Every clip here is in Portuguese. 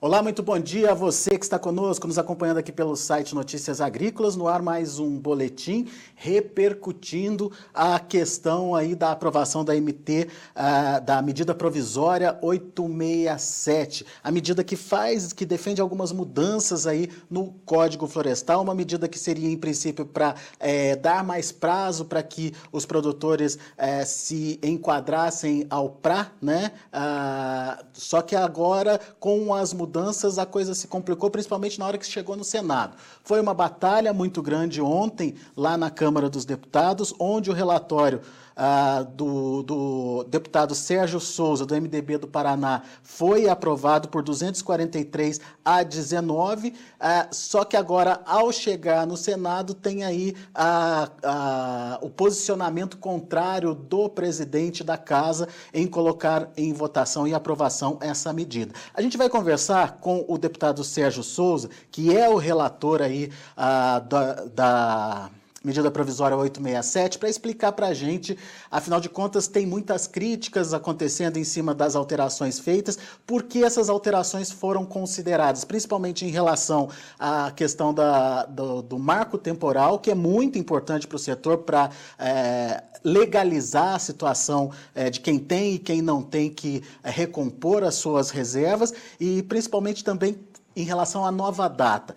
Olá, muito bom dia a você que está conosco, nos acompanhando aqui pelo site Notícias Agrícolas. No ar mais um boletim repercutindo a questão aí da aprovação da MT, da medida provisória 867. A medida que defende algumas mudanças aí no Código Florestal, uma medida que seria em princípio para dar mais prazo para que os produtores se enquadrassem ao PRA, né? Só que agora, com as mudanças, a coisa se complicou, principalmente na hora que chegou no Senado. Foi uma batalha muito grande ontem, lá na Câmara dos Deputados, onde o relatório do deputado Sérgio Souza, do MDB do Paraná, foi aprovado por 243 a 19, só que agora, ao chegar no Senado, tem aí o posicionamento contrário do presidente da Casa em colocar em votação e aprovação essa medida. A gente vai conversar com o deputado Sérgio Souza, que é o relator aí da medida provisória 867, para explicar para a gente, afinal de contas, tem muitas críticas acontecendo em cima das alterações feitas, por que essas alterações foram consideradas, principalmente em relação à questão do marco temporal, que é muito importante para o setor para legalizar a situação de quem tem e quem não tem que recompor as suas reservas, e principalmente também em relação à nova data.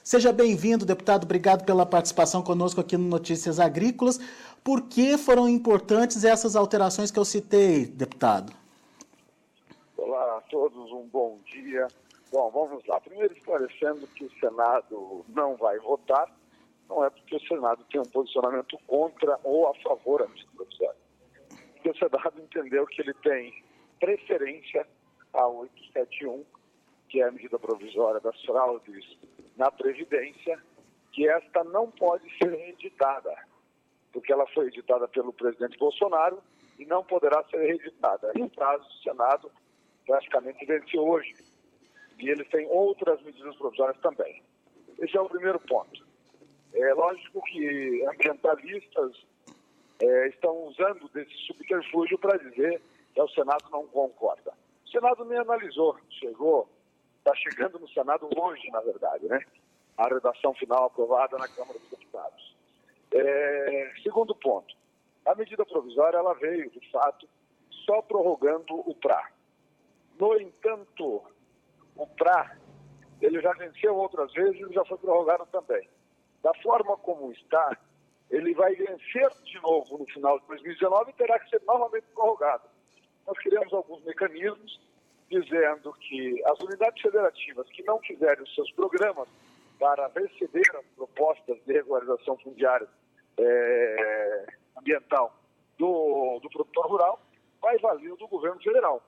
Seja bem-vindo, deputado. Obrigado pela participação conosco aqui no Notícias Agrícolas. Por que foram importantes essas alterações que eu citei, deputado? Olá a todos, um bom dia. Bom, vamos lá. Primeiro esclarecendo que o Senado não vai votar, não é porque o Senado tem um posicionamento contra ou a favor da medida provisória. Porque o Senado entendeu que ele tem preferência a 871, que é a medida provisória das fraudes na Previdência, que esta não pode ser reeditada, porque ela foi editada pelo presidente Bolsonaro e não poderá ser reeditada. E o prazo do Senado praticamente vence hoje. E eles têm outras medidas provisórias também. Esse é o primeiro ponto. É lógico que ambientalistas estão usando desse subterfúgio para dizer que o Senado não concorda. O Senado nem analisou, está chegando no Senado hoje, na verdade, né? A redação final aprovada na Câmara dos Deputados. Segundo ponto, a medida provisória ela veio, de fato, só prorrogando o PRA. No entanto, o PRA, ele já venceu outras vezes e já foi prorrogado também. Da forma como está, ele vai vencer de novo no final de 2019 e terá que ser novamente prorrogado. Nós criamos alguns mecanismos dizendo que as unidades federativas que não fizerem os seus programas para receber as propostas de regularização fundiária ambiental do produtor rural, vai valer do governo federal,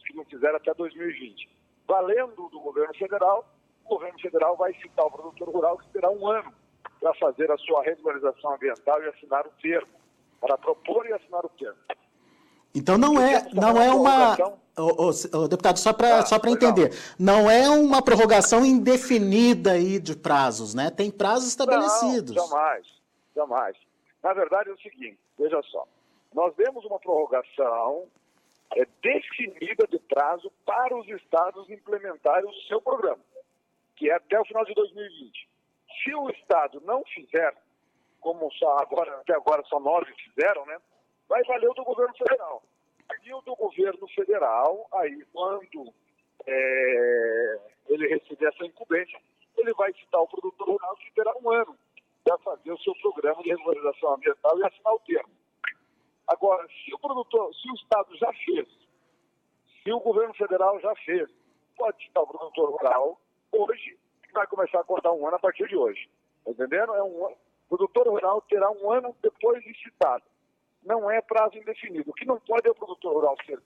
se não fizer até 2020. Valendo do governo federal, o governo federal vai citar o produtor rural que terá um ano para fazer a sua regularização ambiental e assinar o termo, para propor e assinar o termo. Então não é uma... deputado, só para entender, não é uma prorrogação indefinida aí de prazos, né? Tem prazos estabelecidos. Não, jamais. Na verdade é o seguinte, veja só, nós demos uma prorrogação definida de prazo para os estados implementarem o seu programa, que é até o final de 2020. Se o estado não fizer, como até agora só 9 fizeram, né? Vai valer o do governo federal. E o do governo federal, aí quando ele receber essa incumbência, ele vai citar o produtor rural que terá um ano para fazer o seu programa de regularização ambiental e assinar o termo. Agora, se o estado já fez, se o governo federal já fez, pode citar o produtor rural hoje e vai começar a contar um ano a partir de hoje. Está entendendo? O produtor rural terá um ano depois de citado. Não é prazo indefinido. O que não pode é o produtor rural ser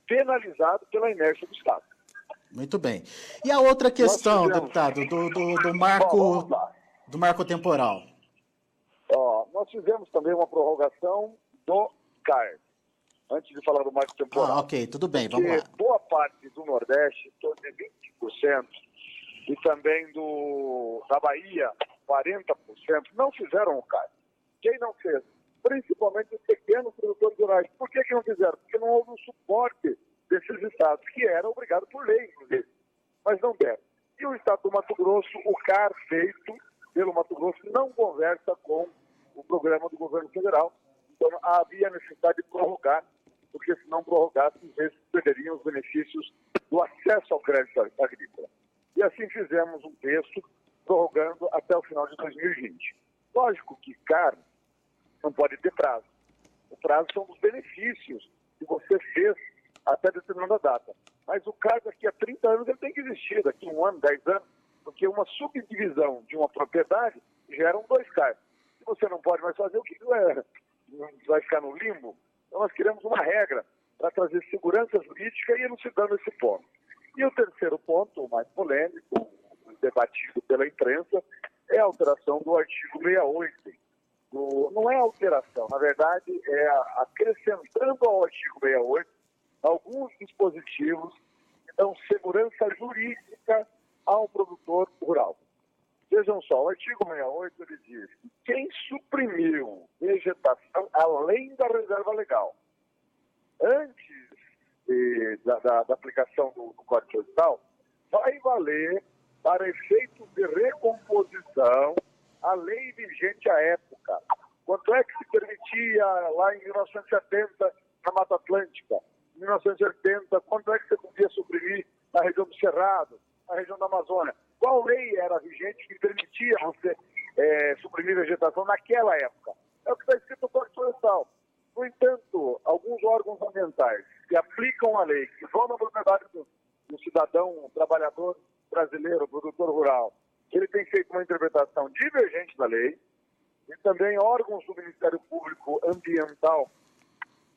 penalizado pela inércia do Estado. Muito bem. E a outra questão, deputado, do marco temporal? Nós fizemos também uma prorrogação do CARD, antes de falar do marco temporal. Ok, tudo bem, vamos lá. Porque boa parte do Nordeste, em torno de 20%, e também da Bahia, 40%, não fizeram o CARD. Quem não fez? Principalmente os pequenos produtores rurais. Por que não fizeram? Porque não houve o suporte desses estados, que era obrigado por lei, inclusive. mas não deram. E o Estado do Mato Grosso, o CAR feito pelo Mato Grosso, não conversa com o programa do governo federal. Então, havia necessidade de prorrogar, porque se não prorrogasse, eles perderiam os benefícios do acesso ao crédito agrícola. E assim fizemos um texto prorrogando até o final de 2020. Lógico que CAR não pode ter prazo. O prazo são os benefícios que você fez até determinada data. Mas o CAR daqui a 30 anos ele tem que existir, daqui a 1 ano, 10 anos, porque uma subdivisão de uma propriedade geram 2 CAR. Se você não pode mais fazer, o que é? Vai ficar no limbo? Então nós queremos uma regra para trazer segurança jurídica e elucidando esse ponto. E o terceiro ponto, o mais polêmico, debatido pela imprensa, é a alteração do artigo 68. Não é alteração, na verdade é acrescentando ao artigo 68 alguns dispositivos que dão segurança jurídica ao produtor rural. Vejam só, o artigo 68 ele diz que quem suprimiu vegetação além da reserva legal, antes da aplicação do Código Florestal, vai valer para efeitos de recomposição a lei vigente à época. Quanto é que se permitia lá em 1970 na Mata Atlântica? Em 1980, quanto é que você podia suprimir na região do Cerrado, na região da Amazônia? Qual lei era vigente que permitia você suprimir vegetação naquela época? É o que está escrito no Código Florestal. No entanto, alguns órgãos ambientais que aplicam a lei, que vão na propriedade do cidadão, trabalhador brasileiro, produtor rural, ele tem feito uma interpretação divergente da lei, e também órgãos do Ministério Público Ambiental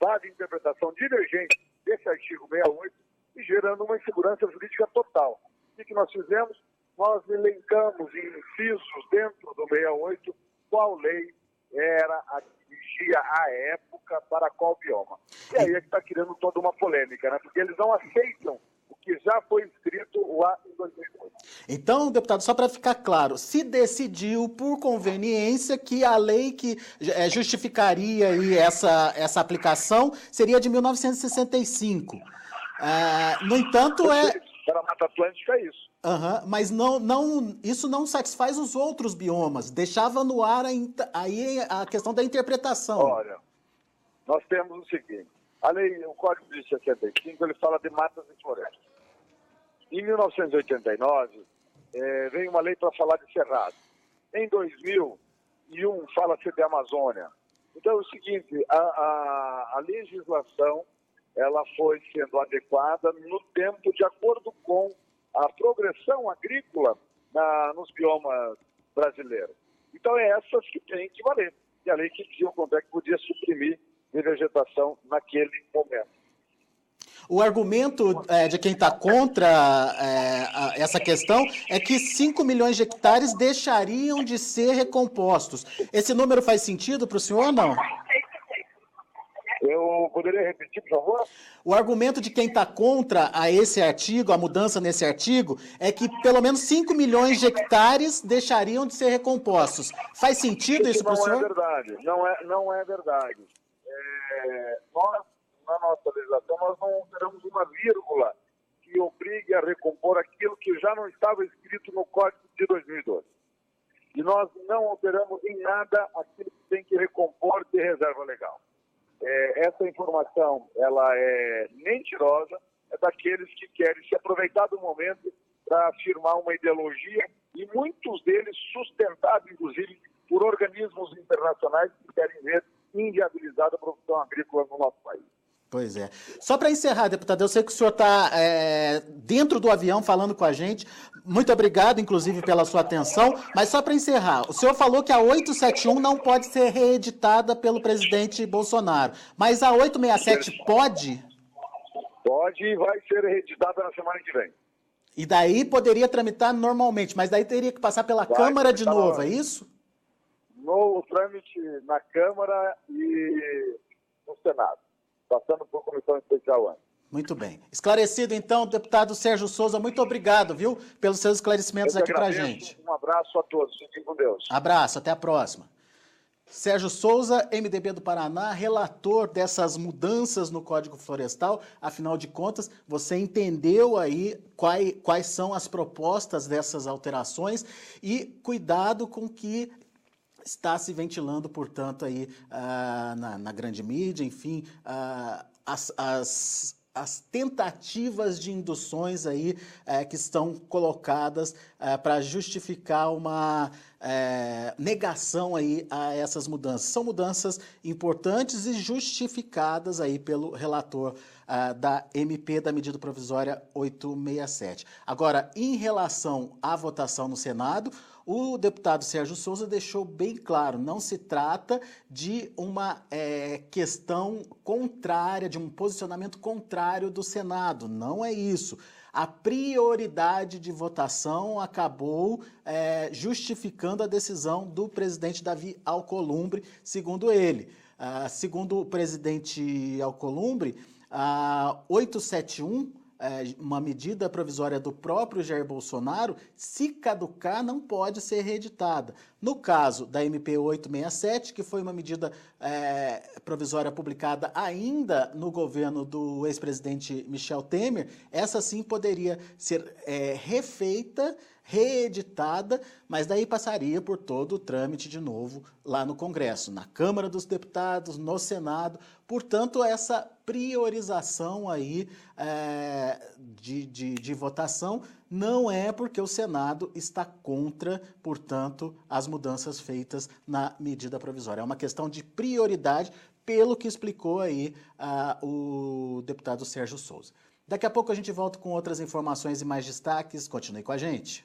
fazem interpretação divergente desse artigo 68 e gerando uma insegurança jurídica total. O que nós fizemos? Nós elencamos em incisos dentro do 68 qual lei era a que vigia à época para qual bioma. E aí é que está criando toda uma polêmica, né? Porque eles não aceitam o que já foi escrito lá em 2002. Então, deputado, só para ficar claro, se decidiu por conveniência que a lei que justificaria aí essa aplicação seria de 1965. No entanto, Para a Mata Atlântica é isso. Mas isso não satisfaz os outros biomas. Deixava no ar aí a questão da interpretação. Olha, nós temos o seguinte, a lei, o Código de 65, ele fala de matas e florestas. Em 1989, veio uma lei para falar de cerrado. Em 2001, fala-se de Amazônia. Então é o seguinte, a legislação ela foi sendo adequada no tempo de acordo com a progressão agrícola nos biomas brasileiros. Então é essas que tem que valer. E a lei que dizia quanto é que podia suprimir de vegetação naquele momento. O argumento de quem está contra essa questão é que 5 milhões de hectares deixariam de ser recompostos. Esse número faz sentido para o senhor ou não? Eu poderia repetir, por favor? O argumento de quem está contra esse artigo, a mudança nesse artigo, é que pelo menos 5 milhões de hectares deixariam de ser recompostos. Faz sentido isso para o senhor? Não é verdade. Não é verdade. Nós, na nossa legislação, nós não teremos uma vírgula que obrigue a recompor aquilo que já não estava escrito no Código de 2012. E nós não alteramos em nada aquilo que tem que recompor de reserva legal. Essa informação ela é mentirosa, é daqueles que querem se aproveitar do momento para afirmar uma ideologia e muitos deles sustentados, inclusive, por organismos internacionais que querem ver inviabilizada a produção agrícola no nosso país. Pois é. Só para encerrar, deputado, eu sei que o senhor está dentro do avião falando com a gente. Muito obrigado, inclusive, pela sua atenção. Mas só para encerrar, o senhor falou que a 871 não pode ser reeditada pelo presidente Bolsonaro. Mas a 867 pode? Pode e vai ser reeditada na semana que vem. E daí poderia tramitar normalmente, mas daí teria que passar pela Câmara de novo, é isso? No trâmite na Câmara e no Senado, passando por comissão especial antes. Muito bem. Esclarecido, então, deputado Sérgio Souza, muito obrigado, viu, pelos seus esclarecimentos aqui para a gente. Um abraço a todos, fiquem com Deus. Abraço, até a próxima. Sérgio Souza, MDB do Paraná, relator dessas mudanças no Código Florestal. Afinal de contas, você entendeu aí quais são as propostas dessas alterações e cuidado com que está se ventilando, portanto, aí na grande mídia, enfim, as tentativas de induções aí que estão colocadas para justificar uma negação aí a essas mudanças. São mudanças importantes e justificadas aí pelo relator da MP da medida provisória 867. Agora, em relação à votação no Senado, o deputado Sérgio Souza deixou bem claro, não se trata de uma questão contrária, de um posicionamento contrário do Senado, não é isso. A prioridade de votação acabou justificando a decisão do presidente Davi Alcolumbre, segundo ele. Segundo o presidente Alcolumbre, a 871, uma medida provisória do próprio Jair Bolsonaro, se caducar, não pode ser reeditada. No caso da MP 867, que foi uma medida provisória publicada ainda no governo do ex-presidente Michel Temer, essa sim poderia ser refeita, reeditada, mas daí passaria por todo o trâmite de novo lá no Congresso, na Câmara dos Deputados, no Senado. Portanto, essa priorização aí de votação não é porque o Senado está contra, portanto, as mudanças feitas na medida provisória. É uma questão de prioridade, pelo que explicou aí o deputado Sérgio Souza. Daqui a pouco a gente volta com outras informações e mais destaques. Continue com a gente.